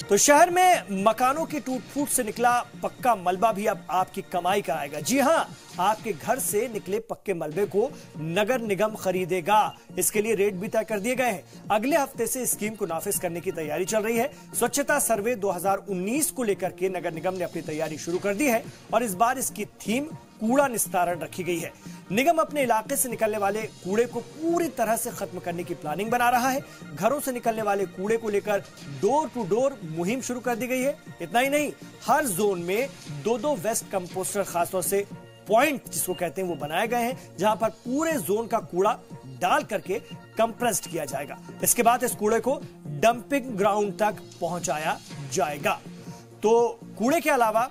तो शहर में मकानों की टूट फूट से निकला पक्का मलबा भी अब आपकी कमाई कराएगा। जी हां, आपके घर से निकले पक्के मलबे को नगर निगम खरीदेगा। इसके लिए रेट भी तय कर दिए गए हैं। अगले हफ्ते से स्कीम को नाफिज करने की तैयारी चल रही है। स्वच्छता सर्वे 2019 को लेकर के नगर निगम ने अपनी तैयारी शुरू कर दी है और इस बार इसकी थीम कूड़ा निस्तारण रखी गई है। निगम अपने इलाके से निकलने वाले कूड़े को पूरी तरह से खत्म करने की प्लानिंग बना रहा है। घरों से निकलने वाले कूड़े को लेकर डोर टू डोर मुहिम शुरू कर दी गई है। इतना ही नहीं, हर जोन में दो वेस्ट कंपोस्टर, खासतौर से पॉइंट जिसको कहते हैं, वो बनाए गए हैं, जहां पर पूरे जोन का कूड़ा डाल करके कंप्रेस्ड किया जाएगा। इसके बाद इस कूड़े को डंपिंग ग्राउंड तक पहुंचाया जाएगा। तो कूड़े के अलावा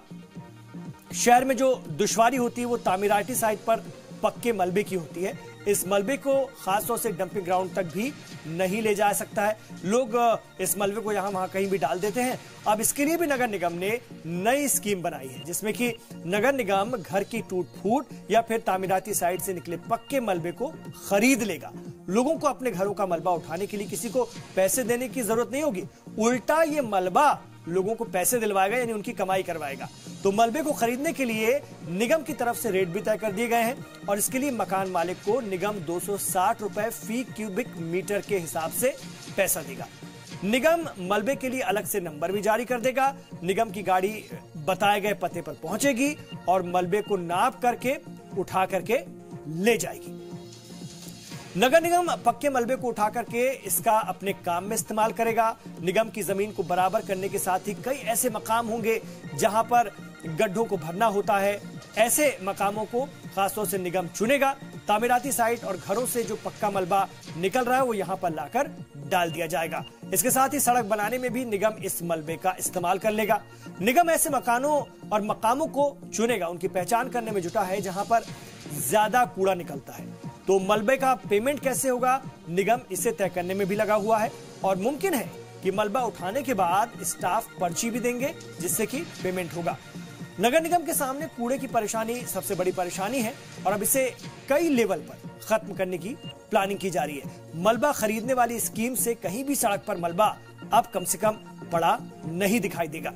शहर में जो दुश्वारी होती है वो तामीराती साइट पर पक्के मलबे की होती है। इस मलबे को खासतौर से डंपिंग ग्राउंड तक भी नहीं ले जा सकता है। लोग इस मलबे को यहां वहां कहीं भी डाल देते हैं। अब इसके लिए भी नगर निगम ने नई स्कीम बनाई है, जिसमें कि नगर निगम घर की टूट फूट या फिर तामीराती साइट से निकले पक्के मलबे को खरीद लेगा। लोगों को अपने घरों का मलबा उठाने के लिए किसी को पैसे देने की जरूरत नहीं होगी। उल्टा ये मलबा लोगों को पैसे दिलवाएगा, यानी उनकी कमाई करवाएगा। तो मलबे को खरीदने के लिए निगम की तरफ से रेट भी तय कर दिए गए हैं और इसके लिए मकान मालिक को निगम 260 रुपए फी क्यूबिक मीटर के हिसाब से पैसा देगा। निगम मलबे के लिए अलग से नंबर भी जारी कर देगा। निगम की गाड़ी बताए गए पते पर पहुंचेगी और मलबे को नाप करके उठा करके ले जाएगी। नगर निगम पक्के मलबे को उठा करके इसका अपने काम में इस्तेमाल करेगा। निगम की जमीन को बराबर करने के साथ ही कई ऐसे मकाम होंगे जहां पर गड्ढों को भरना होता है। ऐसे मकामों को खासतौर से निगम चुनेगा। तामीराती साइट और घरों से जो पक्का मलबा निकल रहा है वो यहां पर लाकर डाल दिया जाएगा। इसके साथ ही सड़क बनाने में भी निगम इस मलबे का इस्तेमाल कर लेगा। निगम ऐसे मकानों और मकामों को चुनेगा, उनकी पहचान करने में जुटा है जहां पर ज्यादा कूड़ा निकलता है। तो मलबे का पेमेंट कैसे होगा, निगम इसे तय करने में भी लगा हुआ है और मुमकिन है कि मलबा उठाने के बाद स्टाफ पर्ची भी देंगे, जिससे कि पेमेंट होगा। नगर निगम के सामने कूड़े की परेशानी सबसे बड़ी परेशानी है और अब इसे कई लेवल पर खत्म करने की प्लानिंग की जा रही है। मलबा खरीदने वाली स्कीम से कहीं भी सड़क पर मलबा अब कम से कम पड़ा नहीं दिखाई देगा।